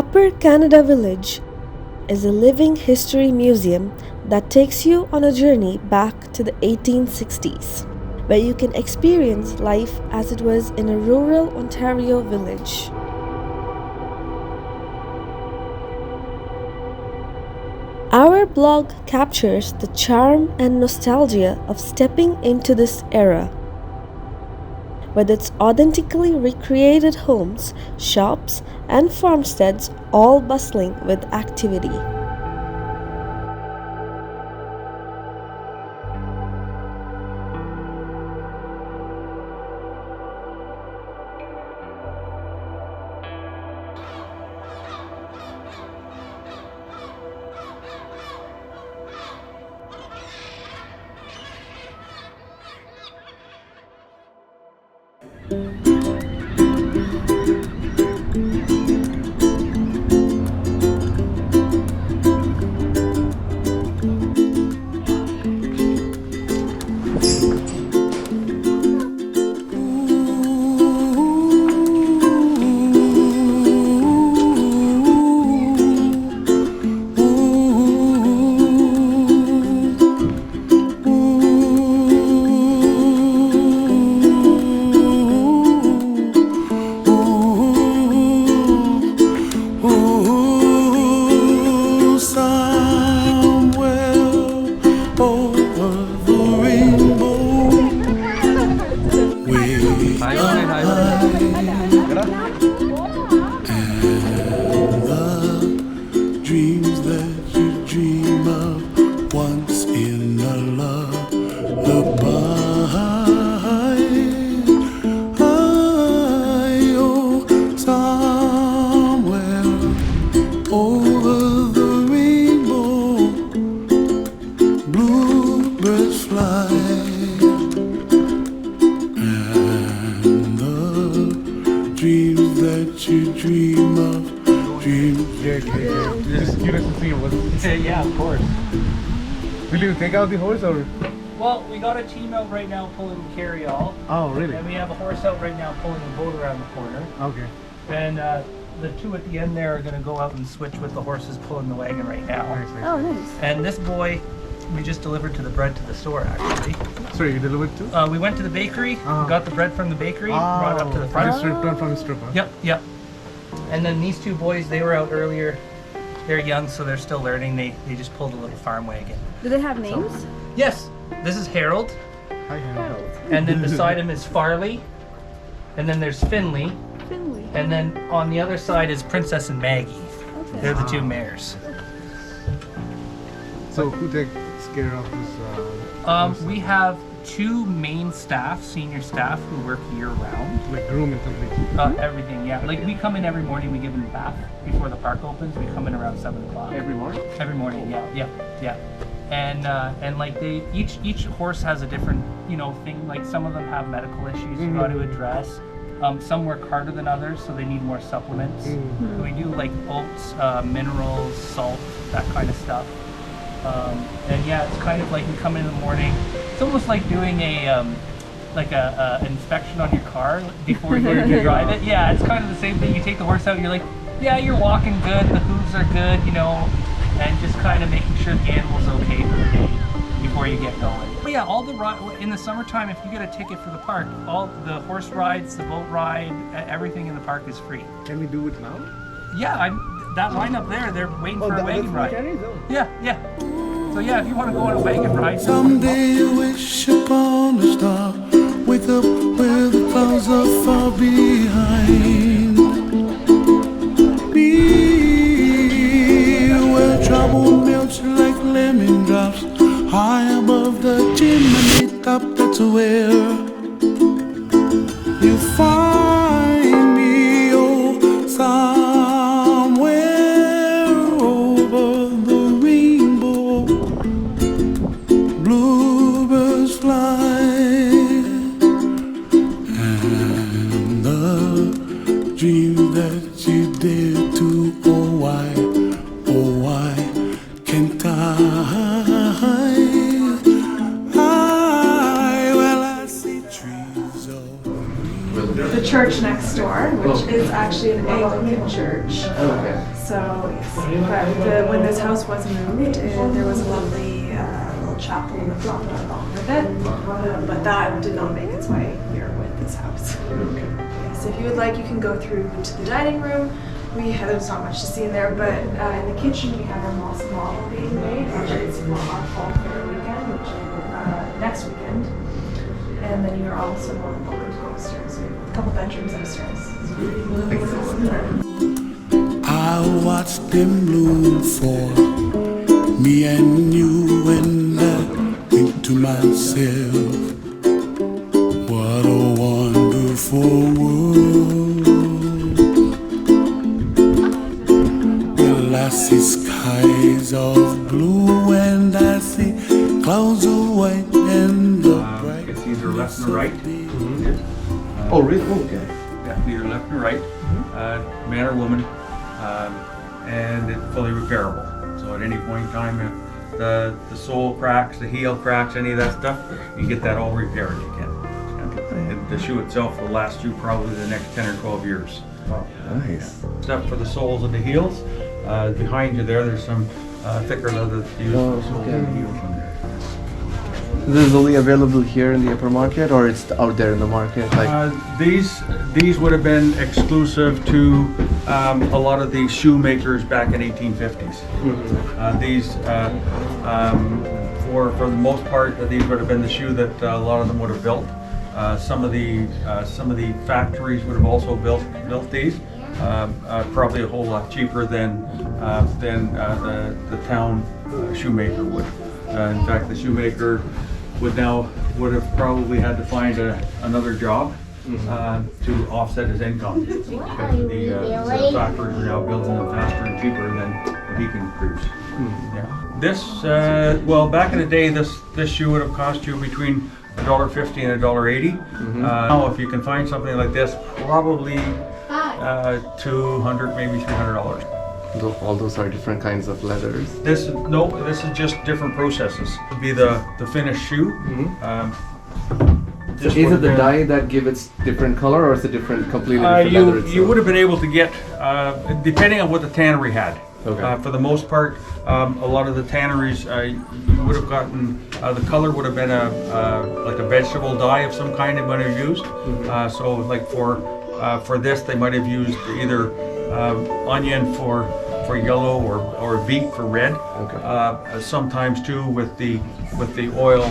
Upper Canada Village is a living history museum that takes you on a journey back to the 1860s, where you can experience life as it was in a rural Ontario village. Our blog captures the charm and nostalgia of stepping into this era, with its authentically recreated homes, shops, and farmsteads all bustling with activity. Dreams that you dream of once in a lullaby. Oh, somewhere over the rainbow, bluebirds fly, and the dreams that you dream of. Just curious to see what. Yeah, of course. Will you take out the horse or? Well, we got a team out right now pulling carry all. Oh, really? And we have a horse out right now pulling the boat around the corner. Okay. And the two at the end there are going to go out and switch with the horses pulling the wagon right now. Nice. Oh, nice. And this boy, we just delivered to the bread to the store actually. Sorry, you delivered to? We went to the bakery, got the bread from the bakery, brought it up to the front. Just returned from his trip, huh? Yep. And then these two boys, they were out earlier. They're young, so they're still learning. They just pulled a little farm wagon. Do they have names? Yes, this is Harold. Hi, Harold. And then beside him is Farley. And then there's Finley. Finley. And then on the other side is Princess and Maggie. Okay. They're the two mares. So who takes care of this? We have two main staff, senior staff, who work year-round. Like groom and completely. Everything, yeah. Like we come in every morning, we give them a bath before the park opens. We come in around 7 o'clock. Every morning? Every morning, yeah. And like they each horse has a different thing. Like some of them have medical issues you got to address. Some work harder than others, so they need more supplements. So we do like oats, minerals, salt, that kind of stuff. And yeah, it's kind of like we come in the morning. It's almost like doing a inspection on your car before you drive it. Yeah, it's kind of the same thing. You take the horse out, you're like, yeah, you're walking good, the hooves are good, and just kind of making sure the animal's okay for the day before you get going. But yeah, all the in the summertime, if you get a ticket for the park, all the horse rides, the boat ride, everything in the park is free. Can we do it now? Yeah, that line up there, they're waiting for a wagon ride. Yeah. So yeah, if you want to go on a wagon ride. Someday I wish upon a star, wake up where the clouds are far behind me, where trouble melts like lemon drops, high above the chimney top. That's where you find me, oh, somewhere over the rainbow, bluebirds fly, and the dream that you dare to, oh why can't I? Well, I see trees of church next door, which is actually an Anglican church. Okay. So, yes. But when this house was moved, there was a lovely little chapel that belonged along with it. But that did not make its way here with this house. Okay. Yes, if you would like, you can go through to the dining room. There's not much to see in there, but in the kitchen we have our moss model being made, which is for our fall fair weekend, which is next weekend. And then you're also more than welcome to go upstairs. We have a couple bedrooms upstairs. I watched them bloom for me and you, and I think to myself, what a wonderful world. Well, I see skies of blue and I see clouds of white and the bright. It's either left and right. Oh, really? Okay. Yeah, either left and right, man or woman, and it's fully repairable. So at any point in time, if the sole cracks, the heel cracks, any of that stuff, you get that all repaired again. And the shoe itself will last you probably the next 10 or 12 years. Nice. Stuff for the soles and the heels. Behind you there's some thicker leather to use for the soles and the heels on there. This is only available here in the upper market, or it's out there in the market? Like These would have been exclusive to a lot of the shoemakers back in 1850s. These, for the most part, these would have been the shoe that a lot of them would have built. Some of the factories would have also built these. Probably a whole lot cheaper than the town shoemaker would. In fact, the shoemaker would have probably had to find another job to offset his income, because the factories are now building them faster and cheaper than what he can produce. Yeah. This, well, back in the day, this shoe would have cost you between $1.50 and $1.80. Now, if you can find something like this, probably $200, maybe $300. all those are different kinds of leathers. This is just different processes. This would be the finished shoe. So is it the dye that give it different color, or is it completely different leather itself? You would have been able to get, depending on what the tannery had. Okay. For the most part, a lot of the tanneries, you would have gotten, the color would have been like a vegetable dye of some kind they might have used. So like for this, they might have used either onion for yellow or beet for red. Okay. Sometimes too with the oil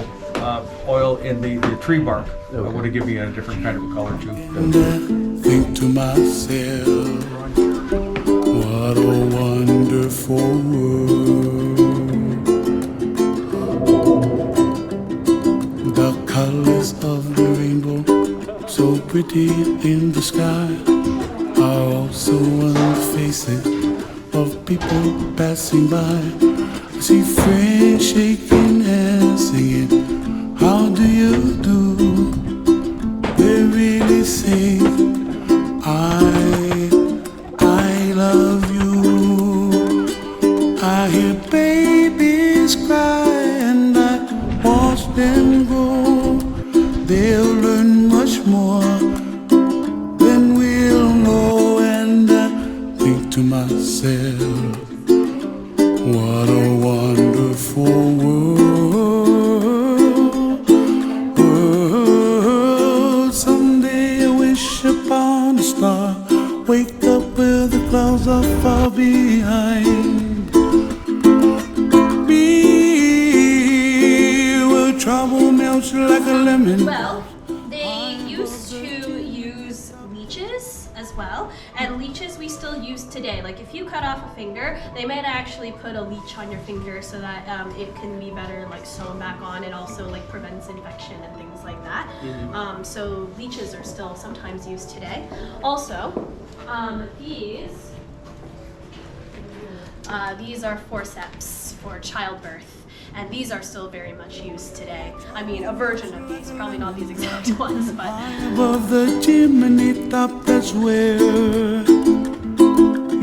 in the tree bark would have given you a different kind of a color too. And I think to myself, what a wonderful world. The colors of the rainbow, so pretty in the sky, are also on the faces of people passing by. I see friends shaking hands, singing, how do you do? They really say, I love you. I hear babies cry and I watch them grow. They'll learn much more than we'll know. And I think to myself, what a wonderful world. Someday I wish upon a star, wake up where the clouds are far behind me, where trouble melts like a lemon. Well, they used to use leeches as well, and leeches we still use today. Like if you cut off a finger, they might actually put a leech on your finger so that it can be better like sewn back on. It also like prevents infection and things like that. So leeches are still sometimes used today. Also, these are forceps for childbirth. And these are still very much used today. I mean, a version of these, probably not these exact ones, but... Above the chimney top, that's where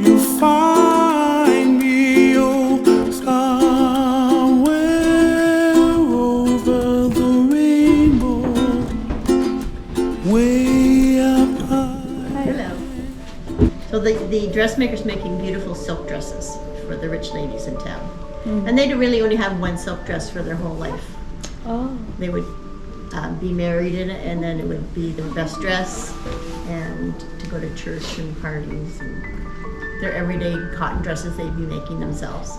you find me, oh, somewhere over the rainbow, way up high. the dressmaker's making beautiful silk dresses for the rich ladies in town. And they'd really only have one silk dress for their whole life. Oh. They would be married in it, and then it would be their best dress and to go to church and parties. And their everyday cotton dresses they'd be making themselves.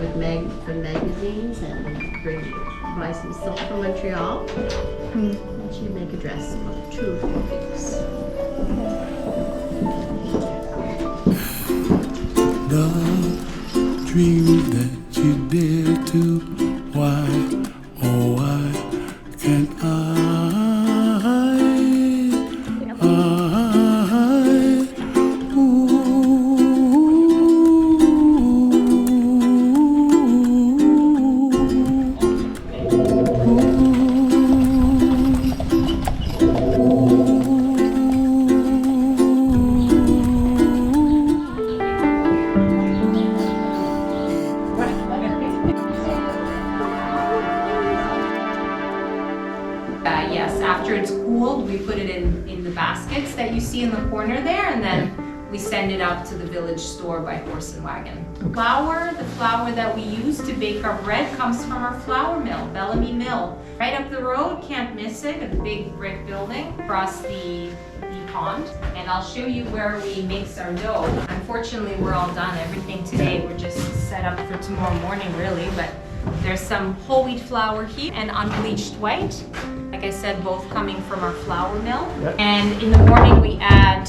With magazines, and buy some silk from Montreal. And she'd make a dress about 2 or 4 weeks. The dreams that you dare to, why, oh why can't I Yes, after it's cooled, we put it in the baskets that you see in the corner there, and then we send it out to the village store by horse and wagon. The flour that we use to bake our bread comes from our flour mill, Bellamy Mill. Right up the road, can't miss it, a big brick building across the pond. And I'll show you where we mix our dough. Unfortunately, we're all done, everything today. We're just set up for tomorrow morning, really, but there's some whole wheat flour here and unbleached white. Like I said, both coming from our flour mill. And in the morning we add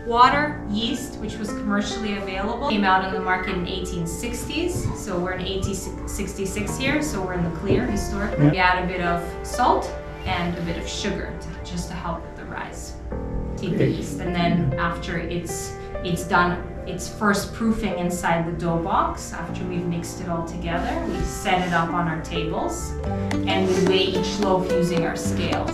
water, yeast, which was commercially available. Came out on the market in 1860s, so we're in 1866 here, so we're in the clear historically. We add a bit of salt and a bit of sugar just to help with the rise. Take the yeast, and then after it's done, it's first proofing inside the dough box. After we've mixed it all together, we set it up on our tables, and we weigh each loaf using our scale.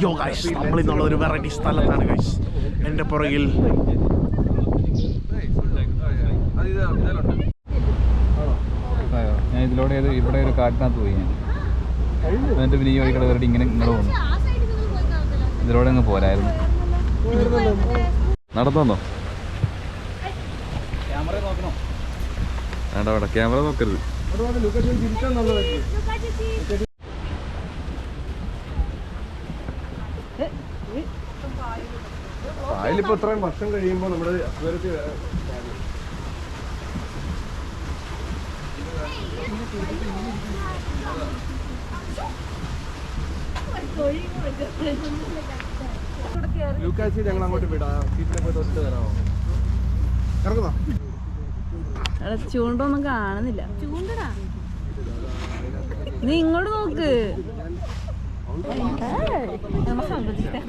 Yo guys, നമ്മളിന്നുള്ള ഒരു variety സ്ഥലത്താണ് guys. എൻ്റെ പുറകിൽ ഞാൻ ഇതിലൂടെ ഇവിടെ ഒരു കാട്ടിനകത്ത് പോയി ഞാൻ, എന്നിട്ട് പിന്നെ ഈ വഴിക്കട വരട്ടി ഇങ്ങനെ ഇങ്ങോട്ട് പോകുന്നു. ഇതിലൂടെ അങ്ങ് പോരായിരുന്നു. നടന്നോ? ക്യാമറ നോക്കണോ? വേണ്ട വേണ്ട, ക്യാമറ നോക്കരുത്. അതിലിപ്പോ ഇത്രയും വർഷം കഴിയുമ്പോൾ നമ്മുടെ ലൂക്കാച്ചി ഞങ്ങൾ അങ്ങോട്ട് വിടാം. വീട്ടിലെ പോയി തൊട്ട് തരാമോ? ഇറങ്ങുന്നോ? ചൂണ്ടൊന്നും കാണുന്നില്ല. ചൂണ്ടടാ, നീ ഇങ്ങോട്ട് നോക്ക്.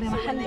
محل